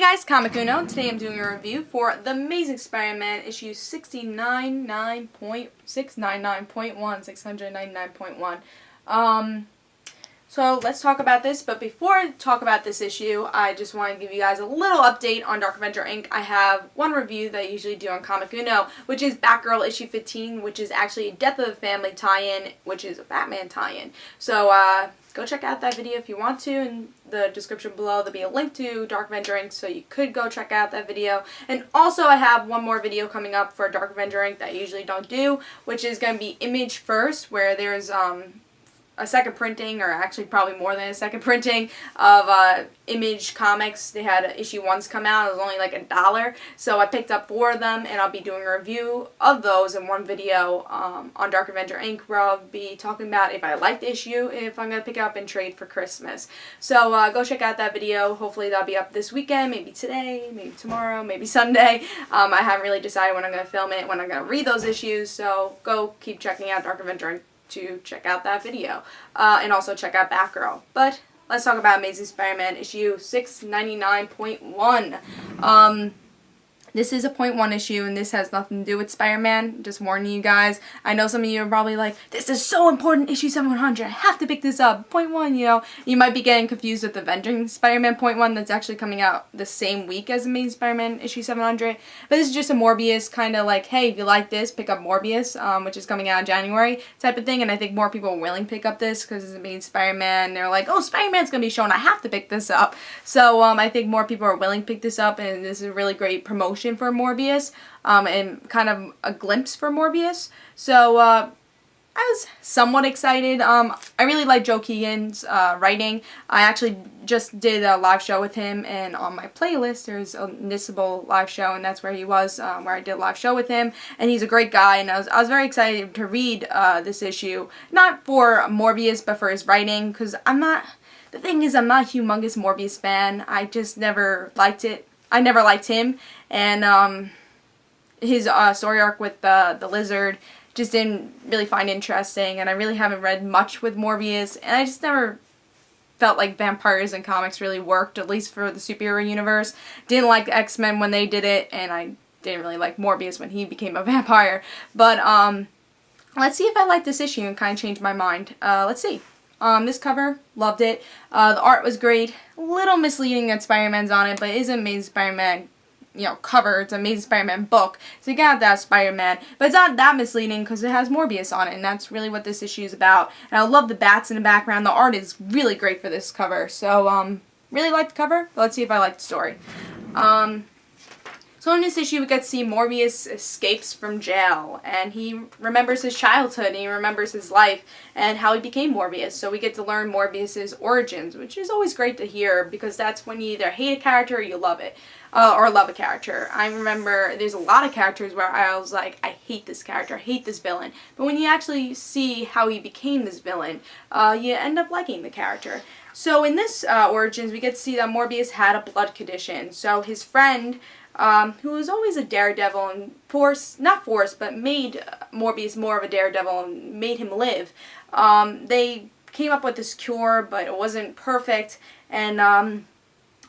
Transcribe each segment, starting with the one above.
guys, Comic Uno. Today I'm doing a review for The Amazing Spider-Man issue 699.1, 699.1. So let's talk about this, but before I talk about this issue, I just want to give you guys a little update on Dark Avenger Inc. I have one review that I usually do on Comic Uno, which is Batgirl issue 15, which is actually a Death of the Family tie-in, which is a Batman tie-in. So go check out that video if you want to. In the description below there'll be a link to Dark Avenger Inc. so you could go check out that video. And also I have one more video coming up for Dark Avenger Inc. that I usually don't do, which is going to be Image First, where there's a second printing, or actually probably more than a second printing, of Image comics. They had issue 1s come out. It was only like $1, so I picked up 4 of them, and I'll be doing a review of those in one video on Dark Avenger Inc., where I'll be talking about if I like the issue, if I'm going to pick it up and trade for Christmas. So go check out that video. Hopefully that'll be up this weekend, maybe today, maybe tomorrow, maybe Sunday. I haven't really decided when I'm going to film it, when I'm going to read those issues, so go keep checking out Dark Avenger Inc. to check out that video, and also check out Batgirl. But let's talk about Amazing Spider-Man issue 699.1. This is a .1 issue, and this has nothing to do with Spider-Man. Just warning you guys. I know some of you are probably like, this is so important, issue 700. I have to pick this up. .1, you know. You might be getting confused with Avenging Spider-Man .1 that's actually coming out the same week as Amazing Spider-Man issue 700. But this is just a Morbius kind of like, hey, if you like this, pick up Morbius, which is coming out in January type of thing. And I think more people are willing to pick up this because it's Amazing Spider-Man. They're like, oh, Spider-Man's going to be shown. I have to pick this up. So I think more people are willing to pick this up, and this is a really great promotion for Morbius, and kind of a glimpse for Morbius. So I was somewhat excited. I really like Joe Keegan's writing. I actually just did a live show with him, and on my playlist there's a Nissable live show, and that's where he was, where I did a live show with him, and he's a great guy, and I was very excited to read this issue, not for Morbius but for his writing, because the thing is, I'm not a humongous Morbius fan. I just never liked it. I never liked him, and his story arc with the Lizard just didn't really find interesting, and I really haven't read much with Morbius, and I just never felt like vampires in comics really worked, at least for the superhero universe. Didn't like X-Men when they did it, and I didn't really like Morbius when he became a vampire. But let's see if I like this issue and kind of change my mind. Let's see. This cover, loved it. The art was great. A little misleading that Spider-Man's on it, but it is an Amazing Spider-Man, cover. It's an Amazing Spider-Man book, so you gotta have Spider-Man. But it's not that misleading because it has Morbius on it, and that's really what this issue is about. And I love the bats in the background. The art is really great for this cover. So, really like the cover. But let's see if I like the story. So in this issue we get to see Morbius escapes from jail, and he remembers his childhood, and he remembers his life, and how he became Morbius. So we get to learn Morbius's origins, which is always great to hear, because that's when you either hate a character or you love it, or love a character. I remember there's a lot of characters where I was like, I hate this character, I hate this villain. But when you actually see how he became this villain, you end up liking the character. So in this origins, we get to see that Morbius had a blood condition. So his friend, who was always a daredevil and but made Morbius more of a daredevil and made him live. They came up with this cure, but it wasn't perfect, and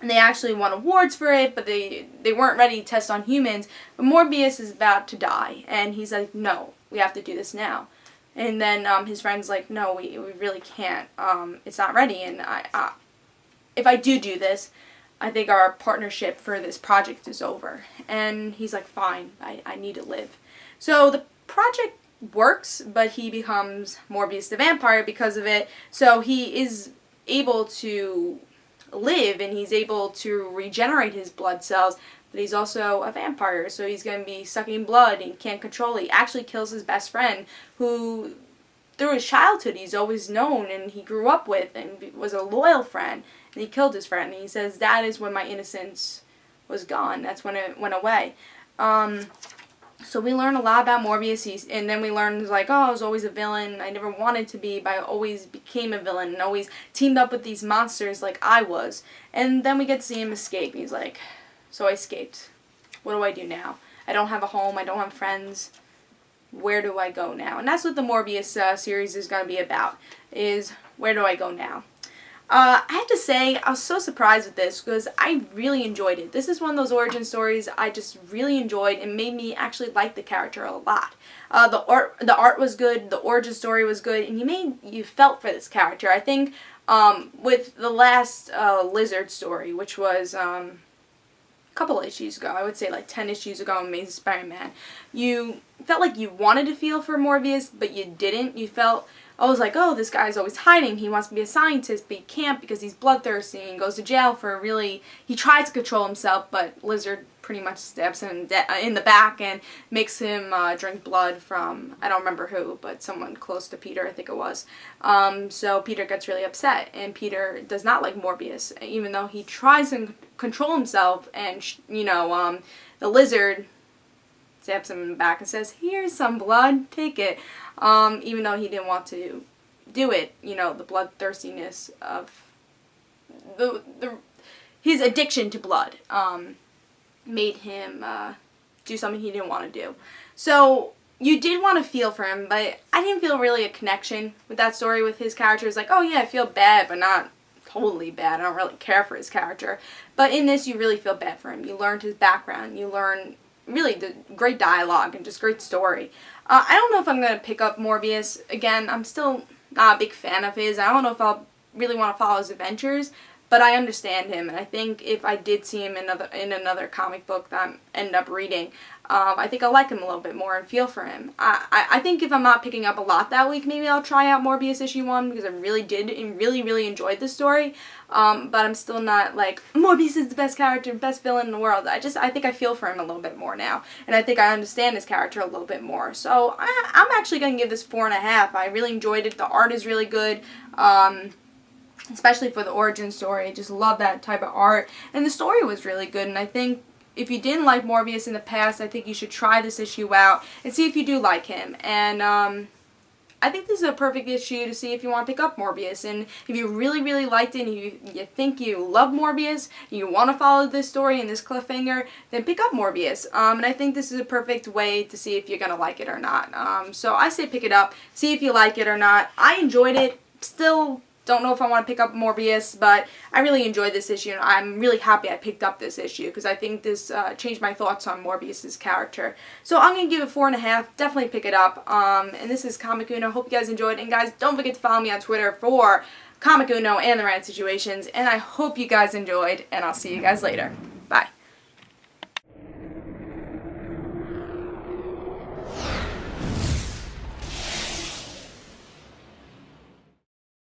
they actually won awards for it, but they weren't ready to test on humans. But Morbius is about to die, and he's like, no, we have to do this now. And then his friend's like, no, we really can't. It's not ready, and if I do this, I think our partnership for this project is over. And he's like, fine, I need to live. So the project works, but he becomes Morbius the vampire because of it. So he is able to live, and he's able to regenerate his blood cells, but he's also a vampire, so he's going to be sucking blood and can't control it. He actually kills his best friend, who through his childhood he's always known and he grew up with and was a loyal friend. And he killed his friend, and he says, that is when my innocence was gone. That's when it went away. So we learn a lot about Morbius, and then we learn, like, oh, I was always a villain. I never wanted to be, but I always became a villain and always teamed up with these monsters like I was. And then we get to see him escape. He's like, so I escaped. What do I do now? I don't have a home. I don't have friends. Where do I go now? And that's what the Morbius series is going to be about, is where do I go now? I have to say, I was so surprised with this because I really enjoyed it. This is one of those origin stories I just really enjoyed and made me actually like the character a lot. The art was good, the origin story was good, and you felt for this character. I think with the last Lizard story, which was a couple issues ago, I would say like 10 issues ago, Amazing Spider-Man, you felt like you wanted to feel for Morbius, but you didn't. You felt, I was like, oh, this guy's always hiding. He wants to be a scientist, but he can't because he's bloodthirsty and goes to jail for he tries to control himself, but Lizard pretty much stabs him in the back and makes him drink blood from, I don't remember who, but someone close to Peter, I think it was. So Peter gets really upset, and Peter does not like Morbius, even though he tries to control himself, and, the Lizard stabs him in the back and says, here's some blood, take it. Even though he didn't want to do it, the bloodthirstiness of his addiction to blood made him do something he didn't want to do. So you did want to feel for him, but I didn't feel really a connection with that story with his character. It's like, oh yeah, I feel bad, but not totally bad. I don't really care for his character. But in this, you really feel bad for him. You learned his background. You learn really the great dialogue and just great story. I don't know if I'm going to pick up Morbius. Again, I'm still not a big fan of his. I don't know if I'll really want to follow his adventures, but I understand him, and I think if I did see him in another comic book that I end up reading, I think I'll like him a little bit more and feel for him. I think if I'm not picking up a lot that week, maybe I'll try out Morbius issue 1 because I really did and really enjoyed the story. But I'm still not like, Morbius is the best character, best villain in the world. I think I feel for him a little bit more now, and I think I understand his character a little bit more. So I'm actually going to give this 4.5. I really enjoyed it. The art is really good. Especially for the origin story. I just love that type of art. And the story was really good, and I think if you didn't like Morbius in the past, I think you should try this issue out and see if you do like him. And I think this is a perfect issue to see if you want to pick up Morbius. And if you really liked it and you think you love Morbius and you want to follow this story and this cliffhanger, then pick up Morbius. And I think this is a perfect way to see if you're going to like it or not. So I say pick it up, see if you like it or not. I enjoyed it. Still don't know if I want to pick up Morbius, but I really enjoyed this issue, and I'm really happy I picked up this issue because I think this changed my thoughts on Morbius's character. So I'm going to give it 4.5. Definitely pick it up. And this is Comic Uno. Hope you guys enjoyed. And guys, don't forget to follow me on Twitter for Comic Uno and the Rant Situations. And I hope you guys enjoyed, and I'll see you guys later. Bye.